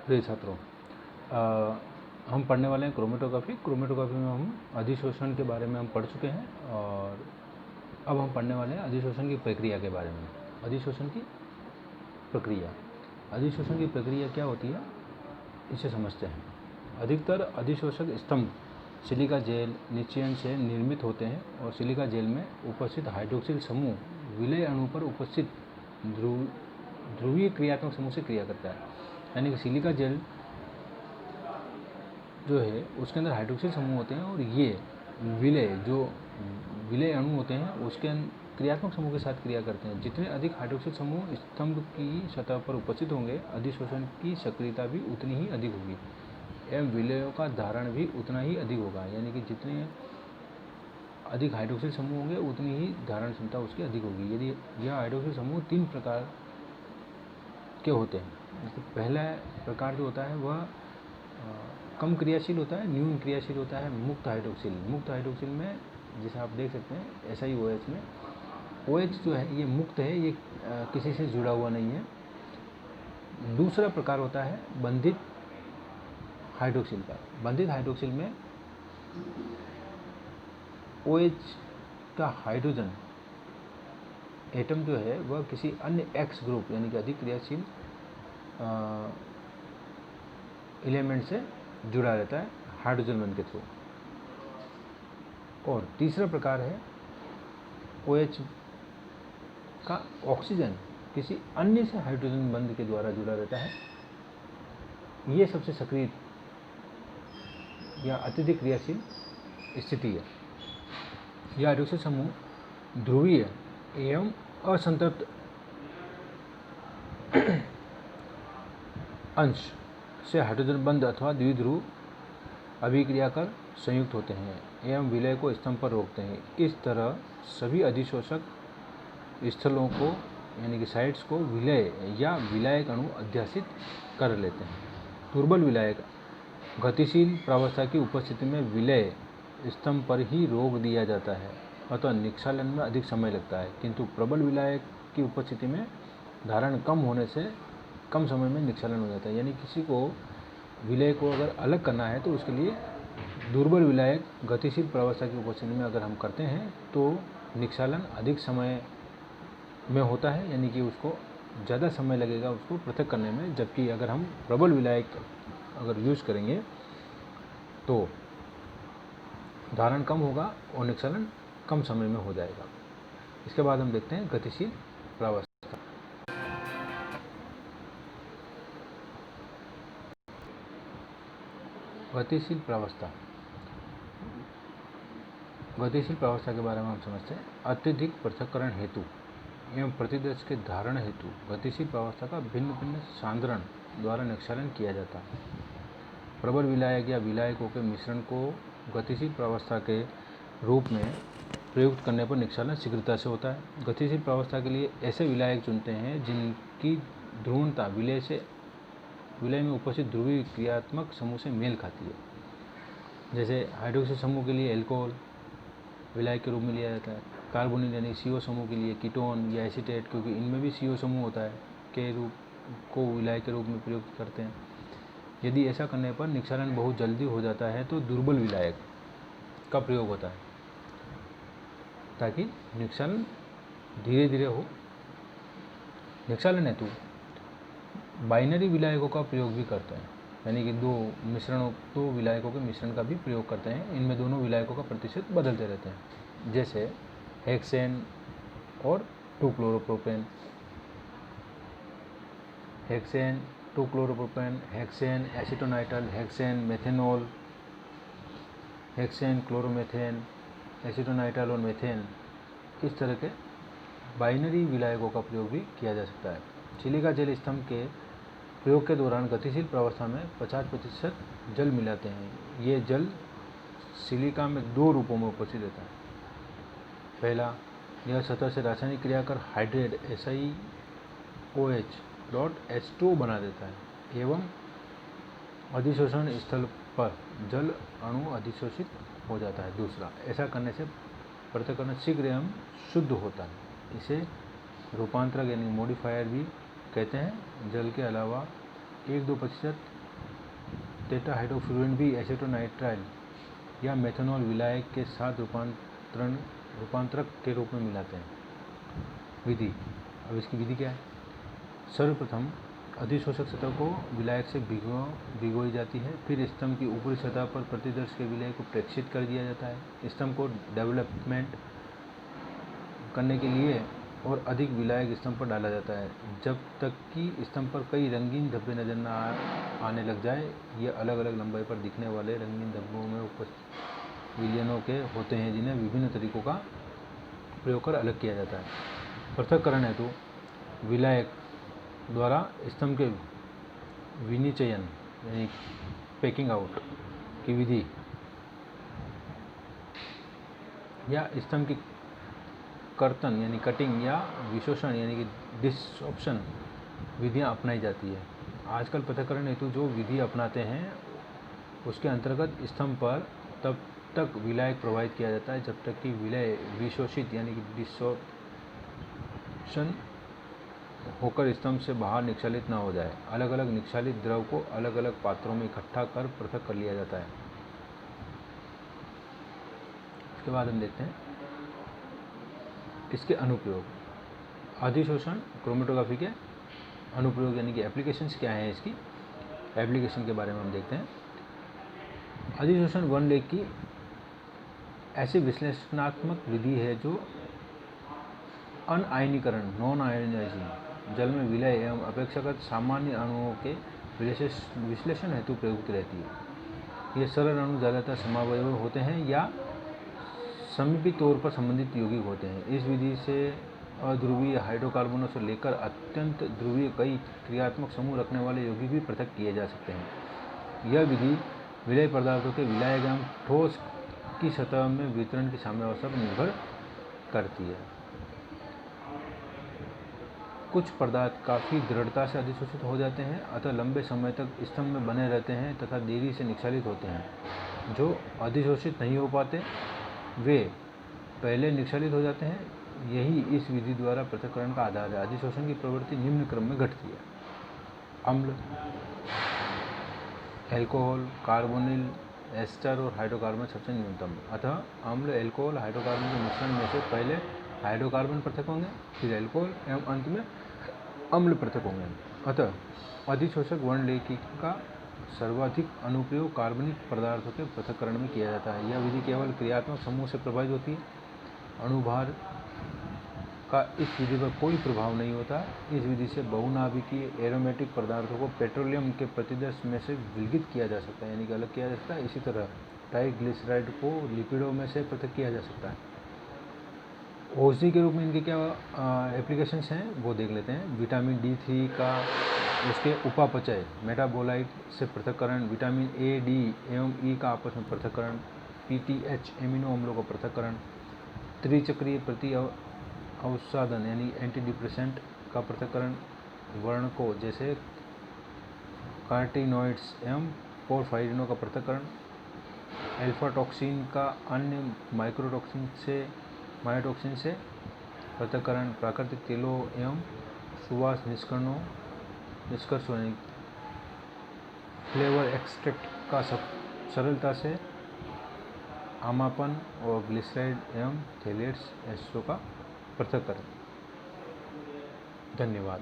प्रिय छात्रों, हम पढ़ने वाले हैं क्रोमेटोग्राफी। क्रोमेटोग्राफी में हम अधिशोषण के बारे में हम पढ़ चुके हैं और अब हम पढ़ने वाले हैं अधिशोषण की प्रक्रिया के बारे में। अधिशोषण की प्रक्रिया क्या होती है, इसे समझते हैं। अधिकतर अधिशोषक स्तंभ सिलिका जेल निश्चयन से निर्मित होते हैं और सिलिका जेल में उपस्थित हाइड्रोक्सिल समूह विलय अणु पर उपस्थित ध्रुवीय क्रियात्मक समूह से क्रिया करता है। यानी कि सिलिका जेल जो है उसके अंदर हाइड्रोक्सिल समूह होते हैं और ये विलय अणु होते हैं उसके क्रियात्मक समूह के साथ क्रिया करते हैं। जितने अधिक हाइड्रोक्सिल समूह स्तंभ की सतह पर उपस्थित होंगे, अधिशोषण की सक्रियता भी उतनी ही अधिक होगी एवं विलयों का धारण भी उतना ही अधिक होगा। यानी कि जितने अधिक हाइड्रोक्सिल समूह होंगे उतनी ही धारण क्षमता उसकी अधिक होगी। यदि यह हाइड्रोक्सिल समूह 3 प्रकार के होते हैं। पहला प्रकार जो होता है वह कम क्रियाशील होता है, न्यून क्रियाशील होता है मुक्त हाइड्रोक्सिल में, जैसे आप देख सकते हैं SiOH में OH जो है ये मुक्त है, ये किसी से जुड़ा हुआ नहीं है। दूसरा प्रकार होता है बंधित हाइड्रोक्सिल का। बंधित हाइड्रोक्सिल में OH का हाइड्रोजन एटम जो है वह किसी अन्य X ग्रुप यानी कि अधिक क्रियाशील एलिमेंट से जुड़ा रहता है हाइड्रोजन बंध के थ्रू। और तीसरा प्रकार है OH का ऑक्सीजन किसी अन्य से हाइड्रोजन बंध के द्वारा जुड़ा रहता है। ये सबसे सक्रिय या अत्यधिक क्रियाशील स्थिति है। यह हाइड्रोक्सिल समूह ध्रुवीय एवं असंतृप्त अंश से हाइड्रोजन बंध अथवा द्विध्रुव अभिक्रिया कर संयुक्त होते हैं एवं विलय को स्तंभ पर रोकते हैं। इस तरह सभी अधिशोषक स्थलों को यानी कि साइट्स को विलय या विलायक अणु अध्यासित कर लेते हैं। दुर्बल विलायक गतिशील प्रावस्था की उपस्थिति में विलय स्तंभ पर ही रोक दिया जाता है, अतः निक्षालन में अधिक समय लगता है। किंतु प्रबल विलायक की उपस्थिति में धारण कम होने से कम समय में निक्षालन हो जाता है। यानी किसी को विलय को अगर अलग करना है तो उसके लिए दुर्बल विलायक गतिशील प्रावस्था की उपस्थिति में अगर हम करते हैं तो निक्षालन अधिक समय में होता है, यानी कि उसको ज़्यादा समय लगेगा उसको पृथक करने में। जबकि अगर हम प्रबल विलायक अगर यूज़ करेंगे तो धारण कम होगा और निक्षालन कम समय में हो जाएगा। इसके बाद हम देखते हैं गतिशील प्रावस्था। गतिशील प्रावस्था के बारे में हम समझते हैं। अत्यधिक पृथक्करण हेतु एवं प्रतिदर्श के धारण हेतु गतिशील प्रावस्था का भिन्न भिन्न सांद्रण द्वारा निक्षालन किया जाता है। प्रबल विलायक या विलायकों के मिश्रण को गतिशील प्रावस्था के रूप में प्रयुक्त करने पर निक्षालन शीघ्रता से होता है। गतिशील प्रावस्था के लिए ऐसे विलायक चुनते हैं जिनकी ध्रुवणता विलय में उपस्थित ध्रुवीय क्रियात्मक समूह से मेल खाती है। जैसे हाइड्रोक्सिल समूह के लिए एल्कोहल विलायक के रूप में लिया जाता है। कार्बोनिल यानी CO समूह के लिए कीटोन या एसीटेट, क्योंकि इनमें भी CO समूह होता है, के रूप को विलायक के रूप में प्रयुक्त करते हैं। यदि ऐसा करने पर निक्षालन बहुत जल्दी हो जाता है तो दुर्बल विलायक का प्रयोग होता है ताकि निक्षालन धीरे धीरे हो। निक्षालन हेतु बाइनरी विलायकों का प्रयोग भी करते हैं, यानी कि दो विलायकों के मिश्रण का भी प्रयोग करते हैं। इनमें दोनों विलायकों का प्रतिशत बदलते रहते हैं, जैसे हेक्सेन और 2-क्लोरोप्रोपेन, हेक्सेन 2-क्लोरोप्रोपेन, hexane acetonitrile, hexane methanol, hexane chloromethane, acetonitrile और मेथेन। इस तरह के बाइनरी विलायकों का प्रयोग भी किया जा सकता है। सिलिका जेल स्तंभ के प्रयोग के दौरान गतिशील प्रावस्था में 50% जल मिलाते हैं। ये जल सिलिका में 2 रूपों में उपस्थित रहता है। पहला, यह सतह से रासायनिक क्रिया कर हाइड्रेट SiOH.H2O बना देता है एवं अधिशोषण स्थल पर जल अणु अधिशोषित हो जाता है। दूसरा, ऐसा करने से पृथक्करण शीघ्र एवं शुद्ध होता है। इसे रूपांतरक यानी मॉडिफायर भी कहते हैं। जल के अलावा 1-2% टेट्राहाइड्रोफ्लुरोन भी एसीटोनाइट्राइल या मेथनॉल विलायक के साथ रूपांतरक के रूप में मिलाते हैं। विधि, अब इसकी विधि क्या है? सर्वप्रथम अधिशोषक सतह को विलायक से भिगोई जाती है, फिर स्तंभ की ऊपरी सतह पर प्रतिदर्श के विलायक को प्रेक्षित कर दिया जाता है। स्तंभ को डेवलपमेंट करने के लिए और अधिक विलायक स्तंभ पर डाला जाता है, जब तक कि स्तंभ पर कई रंगीन धब्बे नजर न आने लग जाए। ये अलग अलग लंबाई पर दिखने वाले रंगीन धब्बों में उपस्थित विलयनों के होते हैं, जिन्हें विभिन्न तरीकों का प्रयोग कर अलग किया जाता है। पृथक्करण हेतु विलायक द्वारा स्तंभ के विनिचयन यानी पैकिंग आउट की विधि या स्तंभ की कर्तन यानी कटिंग या विशोषण यानी कि डिसॉप्शन विधियां अपनाई जाती है। आजकल पृथक्करण हेतु जो विधि अपनाते हैं उसके अंतर्गत स्तंभ पर तब तक विलायक प्रवाहित किया जाता है जब तक कि विलय विशोषित यानी कि डिसॉप्शन होकर स्तंभ से बाहर निक्षालित न हो जाए। अलग अलग निक्षालित द्रव को अलग अलग पात्रों में इकट्ठा कर पृथक कर लिया जाता है। इसके बाद हम देखते हैं इसके अनुप्रयोग। अधिशोषण क्रोमेटोग्राफी के अनुप्रयोग यानी कि एप्लीकेशंस क्या है, इसकी एप्लीकेशन के बारे में हम देखते हैं। अधिशोषण वर्णलेख की ऐसी विश्लेषणात्मक विधि है जो अनआयनीकरण नॉन आयोनाइजिंग जल में विलय एवं अपेक्षाकृत सामान्य अणुओं के विश्लेषण हेतु प्रयुक्त रहती है। ये सरल अणु ज़्यादातर समावयव होते हैं या समीपी तौर पर संबंधित यौगिक होते हैं। इस विधि से अध्रुवीय हाइड्रोकार्बनों से लेकर अत्यंत ध्रुवीय कई क्रियात्मक समूह रखने वाले यौगिक भी पृथक किए जा सकते हैं। यह विधि विलय पदार्थों के विलायक एवं ठोस की सतह में वितरण की साम्यावस्था पर निर्भर करती है। कुछ पदार्थ काफ़ी दृढ़ता से अधिशोषित हो जाते हैं, अतः लंबे समय तक स्तंभ में बने रहते हैं तथा देरी से निक्षालित होते हैं। जो अधिशोषित नहीं हो पाते वे पहले निक्षालित हो जाते हैं। यही इस विधि द्वारा पृथक्करण का आधार है। अधिशोषण की प्रवृत्ति निम्न क्रम में घटती है: अम्ल, एल्कोहल, कार्बोनिल, एस्टर और हाइड्रोकार्बन सबसे न्यूनतम। अतः अम्ल, एल्कोहल, हाइड्रोकार्बन के मिश्रण में से पहले हाइड्रोकार्बन पृथक होंगे, फिर एल्कोहल एवं अंत में अम्ल पृथक होंगे। अतः अधिशोषक वर्णलेखी का सर्वाधिक अनुप्रयोग कार्बनिक पदार्थों के पृथक्करण में किया जाता है। यह विधि केवल क्रियात्मक समूह से प्रभावित होती है। अणुभार का इस विधि पर कोई प्रभाव नहीं होता। इस विधि से बहुनाभिकीय एरोमेटिक पदार्थों को पेट्रोलियम के प्रतिदर्श में से विलगित किया जा सकता है यानी कि अलग किया जा सकता है। इसी तरह ट्राइग्लिसराइड को लिपिडों में से पृथक किया जा सकता है। औषधि के रूप में इनके क्या एप्लीकेशंस हैं वो देख लेते हैं। विटामिन D3 का उसके उपापचय मेटाबोलाइट से पृथक्करण, विटामिन A, D एवं E का आपस में पृथक्करण, PTH एमिनो अम्लों का पृथक्करण, त्रिचक्रीय प्रति अवसादन यानी एंटी डिप्रेसेंट का पृथक्करण, वर्णकों जैसे कार्टिनॉइड्स एवं पोरफायरिनों का पृथक्करण, अल्फा टॉक्सिन का अन्य मायोटॉक्सिन से पृथक्करण, प्राकृतिक तेलों एवं सुवास निष्कर्षों फ्लेवर एक्सट्रैक्ट का सरलता से आमापन और ग्लिसराइड एवं थैलेट्स एस्ट्रो का पृथक्करण। धन्यवाद।